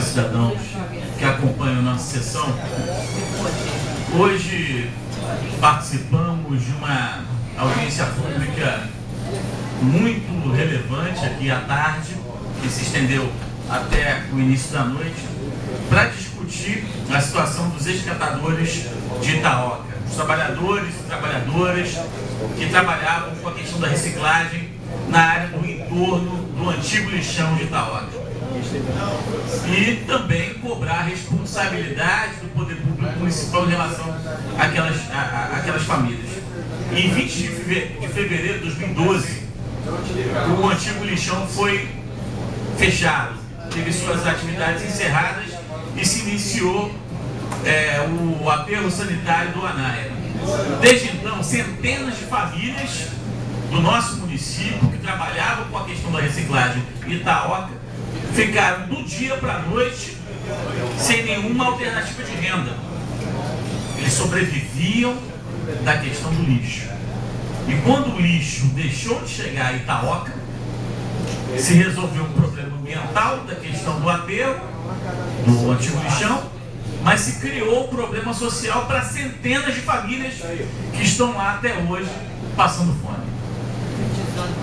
cidadãos que acompanham nossa sessão, hoje participamos de uma audiência pública muito relevante aqui à tarde, que se estendeu até o início da noite, para discutir a situação dos ex-catadores de Itaoca, os trabalhadores e trabalhadoras que trabalhavam com a questão da reciclagem na área do entorno do antigo lixão de Itaoca. E também cobrar a responsabilidade do poder público municipal em relação àquelas famílias. Em 20 de fevereiro de 2012, o antigo lixão foi fechado, teve suas atividades encerradas e se iniciou o aterro sanitário do Anaia. Desde então, centenas de famílias do nosso município que trabalhavam com a questão da reciclagem em Itaoca ficaram do dia para a noite sem nenhuma alternativa de renda. Eles sobreviviam da questão do lixo. E quando o lixo deixou de chegar a Itaoca, se resolveu um problema ambiental da questão do aterro, do antigo lixão, mas se criou um problema social para centenas de famílias que estão lá até hoje passando fome.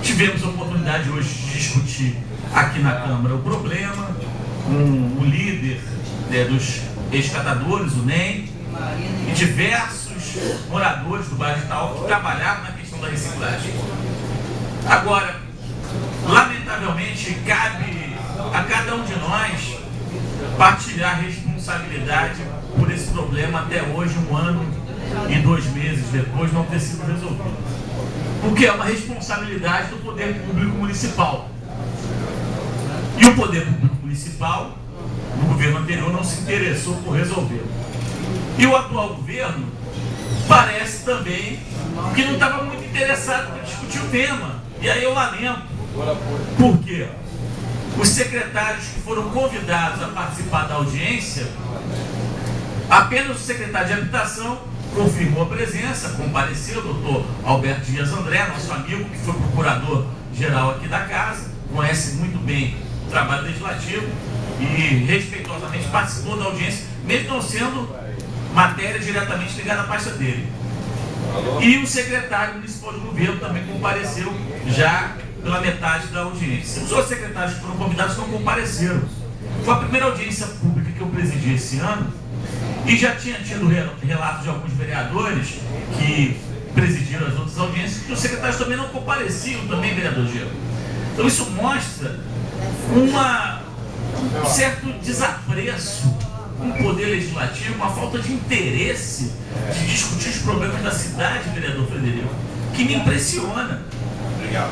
Tivemos a oportunidade hoje de discutir aqui na Câmara o problema com o líder dos ex-catadores, o NEM, e diversos moradores do bairro de Itaoca que trabalhavam na questão da reciclagem. Agora, lamentavelmente, cabe a cada um de nós partilhar a responsabilidade por esse problema até hoje, 1 ano e 2 meses depois, não ter sido resolvido. Porque é uma responsabilidade do poder público municipal. E o poder público municipal, no governo anterior, não se interessou por resolver. E o atual governo parece também que não estava muito interessado em discutir o tema. E aí eu lamento. Por quê? Os secretários que foram convidados a participar da audiência, apenas o secretário de Habitação confirmou a presença, compareceu, o doutor Alberto Dias André, nosso amigo, que foi procurador-geral aqui da casa, conhece muito bem o trabalho legislativo e respeitosamente participou da audiência, mesmo não sendo matéria diretamente ligada à pasta dele. E o secretário municipal de governo também compareceu já pela metade da audiência. Os outros secretários que foram convidados não compareceram. Foi a primeira audiência pública que eu presidi esse ano e já tinha tido relatos de alguns vereadores que presidiram as outras audiências que os secretários também não compareciam, também, vereador Gelo. Então isso mostra um certo desapreço com o poder legislativo, uma falta de interesse de discutir os problemas da cidade, vereador Frederico, que me impressiona. Obrigado.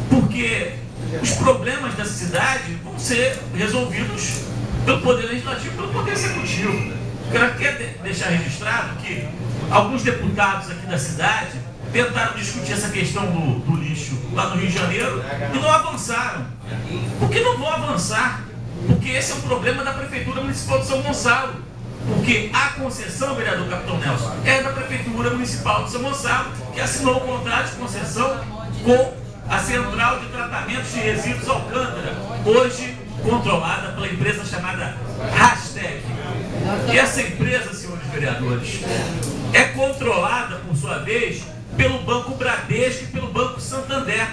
Porque os problemas da cidade vão ser resolvidos pelo poder legislativo e pelo poder executivo. Eu quero deixar registrado que alguns deputados aqui da cidade tentaram discutir essa questão do lixo lá no Rio de Janeiro e não avançaram. Por que não vão avançar? Porque esse é um problema da Prefeitura Municipal de São Gonçalo. Porque a concessão, vereador Capitão Nelson, é da Prefeitura Municipal de São Gonçalo, que assinou o contrato de concessão com a Central de Tratamentos de Resíduos Alcântara, hoje controlada pela empresa chamada Hashtag. E essa empresa, senhores vereadores, é controlada, por sua vez, pelo Banco Bradesco e pelo Banco Santander.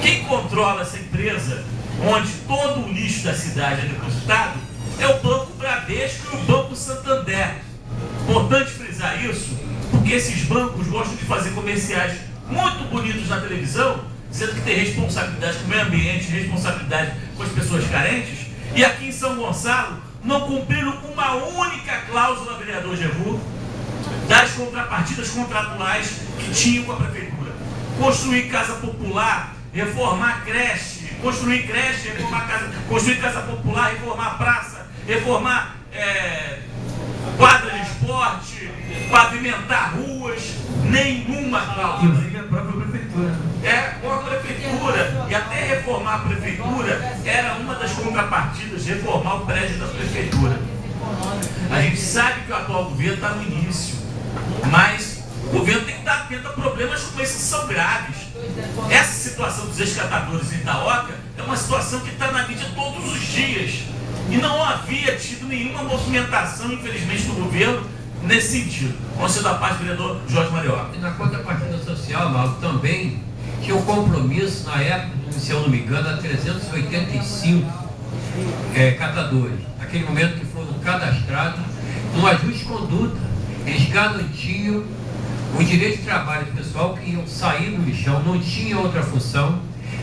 Quem controla essa empresa, onde todo o lixo da cidade é depositado, é o Banco Bradesco e o Banco Santander. Importante frisar isso, porque esses bancos gostam de fazer comerciais muito bonitos na televisão, sendo que tem responsabilidade com o meio ambiente, responsabilidade com as pessoas carentes, e aqui em São Gonçalo não cumpriram uma única cláusula, vereador Gevu, das contrapartidas contratuais que tinham com a prefeitura. Construir casa popular, reformar creche, construir creche, reformar casa, construir casa popular, reformar praça, reformar quadra de esporte, pavimentar ruas, nenhuma cláusula. Inclusive a própria prefeitura. Com a prefeitura, e até reformar a prefeitura era uma das contrapartidas, reformar o prédio da prefeitura. A gente sabe que o atual governo está no início, mas o governo tem que estar atento a problemas como esses que são graves. Essa situação dos ex-catadores em Itaoca é uma situação que está na mídia todos os dias. E não havia tido nenhuma movimentação, infelizmente, do governo nesse sentido. Conselho da Paz, vereador Jorge Mariola. E na contrapartida social, Mauro, também tinha um compromisso, na época, se eu não me engano, a 385 catadores. Naquele momento que foram cadastrados, num ajuste de conduta, eles garantiam o direito de trabalho do pessoal que iam sair do lixão, não tinha outra função,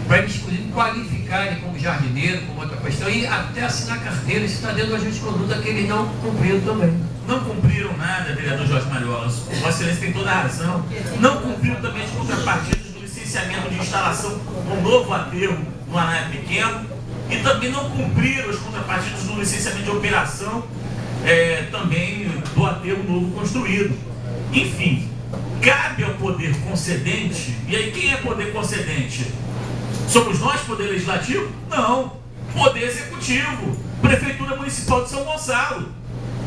para eles inclusive qualificarem como jardineiro, como outra questão, e até assinar carteira. Isso está dentro do ajuste de conduta que eles não cumpriram também. Não cumpriram nada, vereador Jorge Mariola. Vossa Excelência tem toda a razão. Não cumpriram também as contrapartidas do licenciamento de instalação do novo aterro no Anaia Pequeno, e também não cumpriram as contrapartidas do licenciamento de operação também do aterro novo construído. Enfim, cabe ao poder concedente, e aí quem é poder concedente? Somos nós, poder legislativo? Não. Poder executivo, Prefeitura Municipal de São Gonçalo,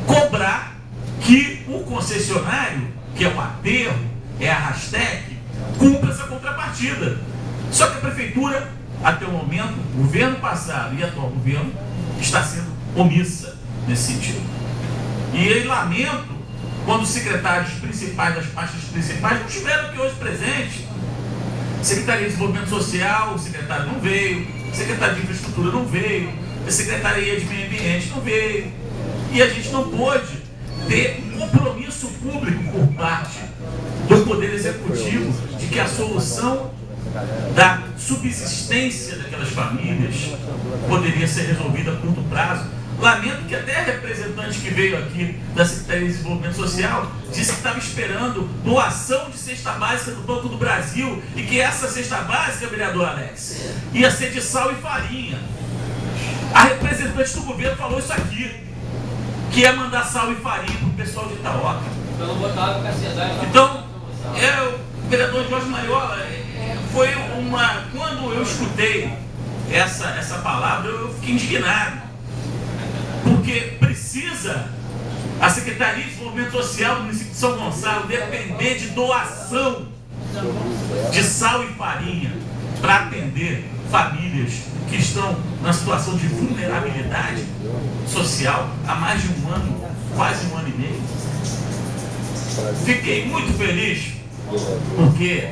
cobrar que o concessionário, que é o aterro, é a Rastec, cumpra essa contrapartida. Só que a Prefeitura, até o momento, o governo passado e atual governo, está sendo omissa nesse sentido. E eu lamento quando os secretários principais das pastas principais não estiveram aqui hoje presentes. Secretaria de Desenvolvimento Social, o secretário não veio, secretário de Infraestrutura não veio, a Secretaria de Meio Ambiente não veio. E a gente não pôde ter um compromisso público por parte do Poder Executivo de que a solução da subsistência daquelas famílias poderia ser resolvida a curto prazo. Lamento que até a representante que veio aqui da Secretaria de Desenvolvimento Social disse que estava esperando doação de cesta básica do Banco do Brasil e que essa cesta básica, vereador Alex, ia ser de sal e farinha. A representante do governo falou isso aqui, que ia mandar sal e farinha para o pessoal de Itaoca. Então, o vereador Jorge Mariola, foi uma... Quando eu escutei essa palavra, eu fiquei indignado. Porque precisa a Secretaria de Desenvolvimento Social do município de São Gonçalo depender de doação de sal e farinha para atender famílias que estão na situação de vulnerabilidade social há mais de um ano, quase um ano e meio. Fiquei muito feliz porque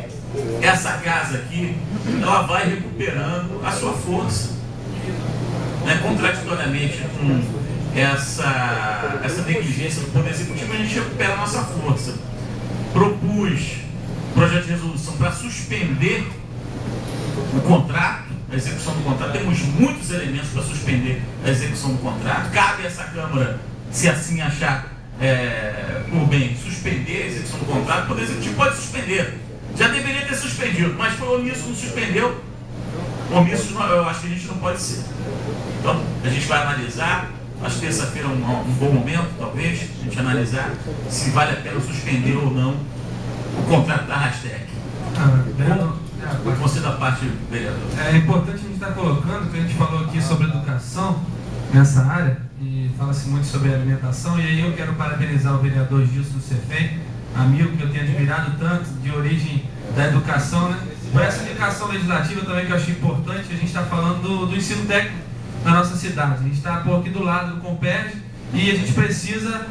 essa casa aqui, ela vai recuperando a sua força, né? Contraditoriamente com essa negligência do Poder Executivo, a gente recupera a nossa força. Propus projeto de resolução para suspender o contrato, a execução do contrato. Temos muitos elementos para suspender a execução do contrato. Cabe a essa Câmara, se assim achar por bem, suspender a execução do contrato. O Poder Executivo pode suspender. Já deveria ter suspendido, mas foi omisso, não suspendeu. Omisso, eu acho que a gente não pode ser. Então, a gente vai analisar. Acho que terça-feira é um bom momento, talvez, a gente analisar se vale a pena suspender ou não o contrato da Rastec. O conselho da parte, vereador. É importante a gente estar colocando, que a gente falou aqui sobre educação nessa área, e fala-se muito sobre alimentação, e aí eu quero parabenizar o vereador Gilson do Cefem, amigo que eu tenho admirado tanto, de origem da educação, né? Por essa indicação legislativa também que eu achei importante, a gente está falando do ensino técnico na nossa cidade. A gente está aqui do lado do Comped e a gente precisa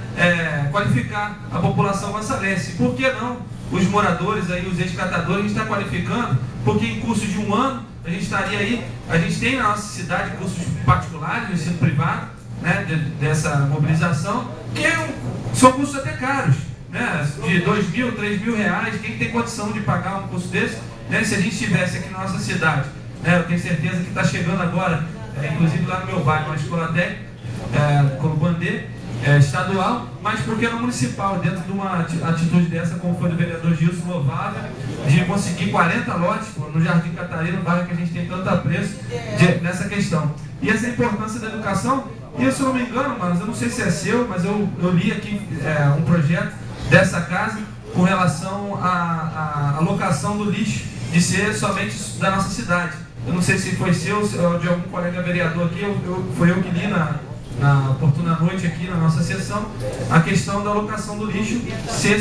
qualificar a população gonçalense. Por que não os moradores, aí, os ex-catadores, a gente está qualificando, porque em curso de um ano a gente estaria aí, a gente tem na nossa cidade cursos particulares, no ensino privado, né, dessa mobilização, que são cursos até caros, né, de R$2.000, R$3.000, quem tem condição de pagar um curso desse, né, se a gente estivesse aqui na nossa cidade, né, eu tenho certeza que está chegando agora, inclusive lá no meu bairro, uma escola técnica, como Bandê, estadual, mas porque no municipal, dentro de uma atitude dessa, como foi do vereador Gilson Louvável, de conseguir 40 lotes no Jardim Catarina, no bairro que a gente tem tanto apreço nessa questão. E essa importância da educação, e se eu não me engano, mas eu não sei se é seu, mas eu li aqui um projeto dessa casa com relação à alocação do lixo, de ser somente da nossa cidade. Eu não sei se foi seu ou de algum colega vereador aqui, foi eu que li na oportuna noite aqui na nossa sessão, a questão da alocação do lixo ser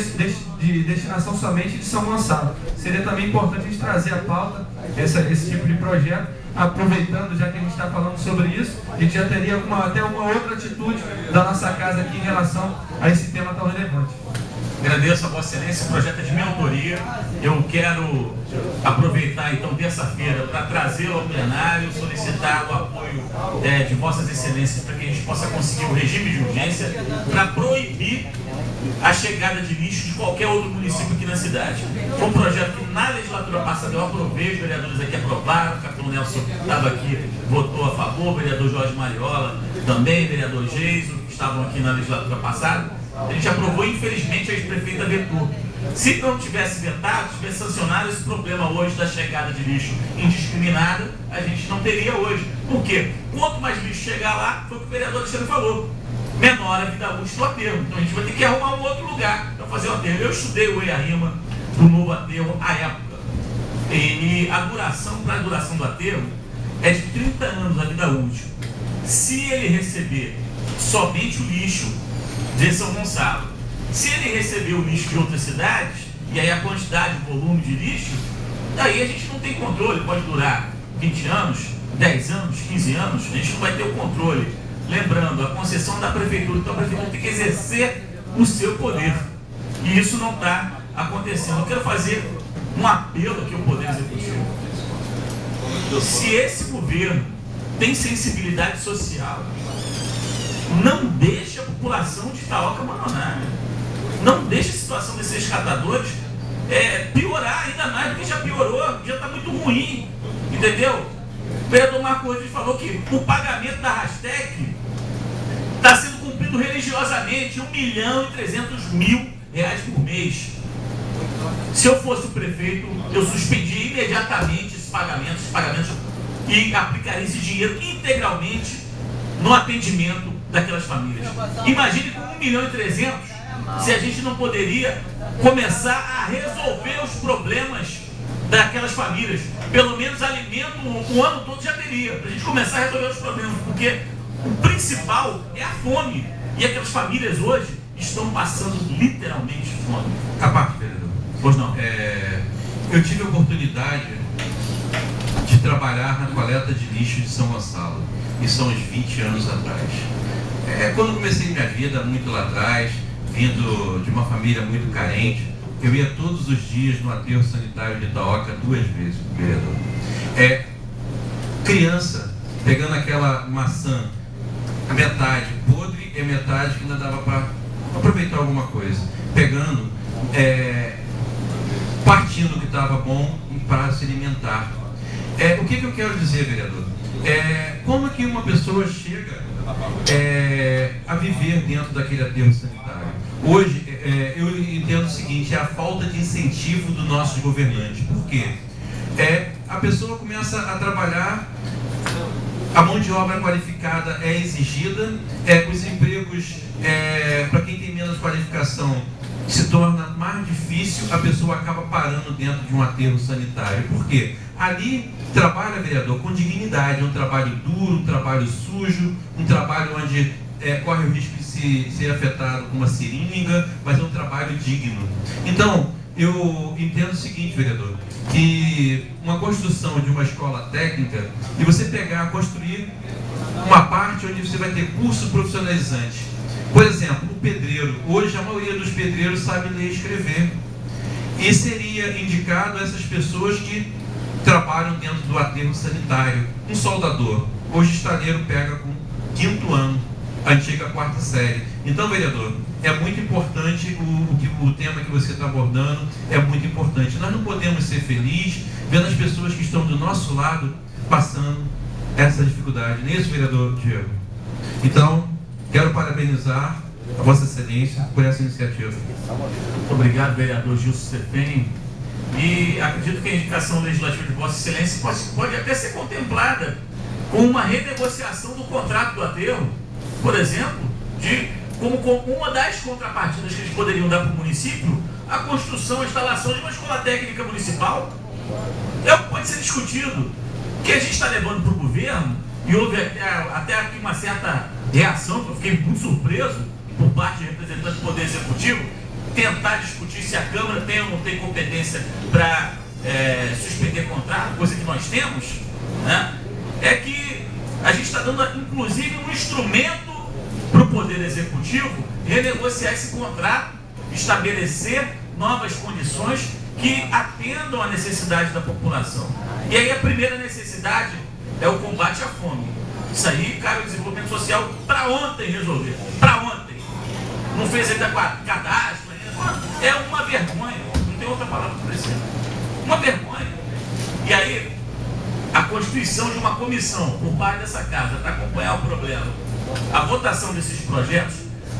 de destinação somente de São Gonçalo. Seria também importante a gente trazer à pauta esse tipo de projeto, aproveitando, já que a gente está falando sobre isso, a gente já teria até uma outra atitude da nossa casa aqui em relação a esse tema tão relevante. Agradeço a Vossa Excelência, o projeto é de minha autoria. Eu quero aproveitar então terça-feira para trazê-lo ao plenário, solicitar o apoio de Vossas Excelências para que a gente possa conseguir o regime de urgência para proibir a chegada de lixo de qualquer outro município aqui na cidade. Foi um projeto que na legislatura passada eu aprovei, os vereadores aqui aprovaram, o capitão Nelson estava aqui, votou a favor, o vereador Jorge Mariola também, o vereador Geiso, que estavam aqui na legislatura passada. A gente aprovou, infelizmente a ex-prefeita vetou. Se não tivesse vetado, tivesse sancionado esse problema hoje da chegada de lixo indiscriminada, a gente não teria hoje. Por quê? Quanto mais lixo chegar lá, foi o que o vereador Alexandre falou, menor a vida útil do aterro. Então a gente vai ter que arrumar um outro lugar para fazer o aterro. Eu estudei o EIA-RIMA do novo aterro à época. E a duração, para a duração do aterro, é de 30 anos a vida útil. Se ele receber somente o lixo de São Gonçalo, se ele receber o lixo de outras cidades, e aí a quantidade, o volume de lixo, daí a gente não tem controle, pode durar 20 anos, 10 anos, 15 anos, a gente não vai ter o controle. Lembrando, a concessão da prefeitura, então a prefeitura tem que exercer o seu poder. E isso não está acontecendo. Eu quero fazer um apelo aqui ao Poder Executivo. Se esse governo tem sensibilidade social, não deixe a população de Itaoca abandonada. Não deixe a situação desses catadores piorar ainda mais do que já piorou, já está muito ruim. Entendeu? O vereador Marco Rodrigues falou que o pagamento da Rastec está sendo cumprido religiosamente, R$1.300.000 por mês. Se eu fosse o prefeito, eu suspendia imediatamente esses pagamentos e aplicaria esse dinheiro integralmente no atendimento daquelas famílias. Imagine com 1.300.000 se a gente não poderia começar a resolver os problemas daquelas famílias. Pelo menos alimento o ano todo já teria, para a gente começar a resolver os problemas, porque o principal é a fome. E aquelas famílias hoje estão passando literalmente fome. A parte, vereador. Pois não. Eu tive a oportunidade de trabalhar na coleta de lixo de São Gonçalo. E são uns 20 anos atrás. Quando comecei minha vida, muito lá atrás, vindo de uma família muito carente, eu ia todos os dias no aterro sanitário de Itaoca 2 vezes, vereador. Criança pegando aquela maçã, a metade podre e metade que ainda dava para aproveitar alguma coisa. Pegando, partindo o que estava bom para se alimentar. O que eu quero dizer, vereador? Como que uma pessoa chega a viver dentro daquele aterro sanitário? Hoje, eu entendo o seguinte, é a falta de incentivo dos nossos governantes. Por quê? A pessoa começa a trabalhar, a mão de obra qualificada é exigida, os empregos, para quem tem menos qualificação, se torna mais difícil, a pessoa acaba parando dentro de um aterro sanitário. Por quê? Ali trabalha, vereador, com dignidade, é um trabalho duro, um trabalho sujo, um trabalho onde corre o risco de ser afetado com uma seringa, mas é um trabalho digno. Então, eu entendo o seguinte, vereador, que uma construção de uma escola técnica, e você construir uma parte onde você vai ter curso profissionalizante. Por exemplo, o pedreiro. Hoje a maioria dos pedreiros sabe ler e escrever. E seria indicado a essas pessoas que trabalham dentro do aterro sanitário. Um soldador. Hoje estaleiro pega com 5º ano, a antiga 4ª série. Então, vereador, é muito importante o tema que você está abordando, é muito importante. Nós não podemos ser felizes vendo as pessoas que estão do nosso lado passando essa dificuldade. Não é isso, vereador Diego? Então, quero parabenizar a Vossa Excelência por essa iniciativa. Muito obrigado, vereador Gilson Cefem. E acredito que a indicação legislativa de Vossa Excelência pode até ser contemplada com uma renegociação do contrato do aterro, por exemplo, como uma das contrapartidas que eles poderiam dar para o município, a construção, a instalação de uma escola técnica municipal. É o que pode ser discutido. O que a gente está levando para o governo, e houve até aqui uma certa reação, que eu fiquei muito surpreso, por parte de representantes do Poder Executivo, tentar discutir se a Câmara tem ou não tem competência para suspender contrato, coisa que nós temos, né? é que a gente está dando, inclusive, um instrumento para o Poder Executivo renegociar esse contrato, estabelecer novas condições que atendam à necessidade da população. E aí a primeira necessidade é o combate à fome. Isso aí, cara, o desenvolvimento social para ontem resolver. Para ontem. Não fez ainda cadastro ainda. É uma vergonha. Não tem outra palavra para dizer. Uma vergonha. E aí, a constituição de uma comissão por parte dessa casa para acompanhar o problema. A votação desses projetos,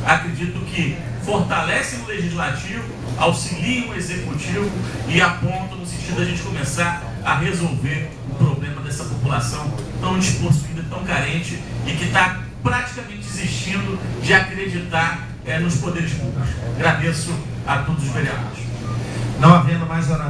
acredito que fortalecem o legislativo, auxiliam o executivo e apontam no sentido da gente começar a resolver o problema dessa população tão despossuída, tão carente e que está praticamente desistindo de acreditar nos poderes públicos. Agradeço a todos os vereadores. Não havendo mais oradores.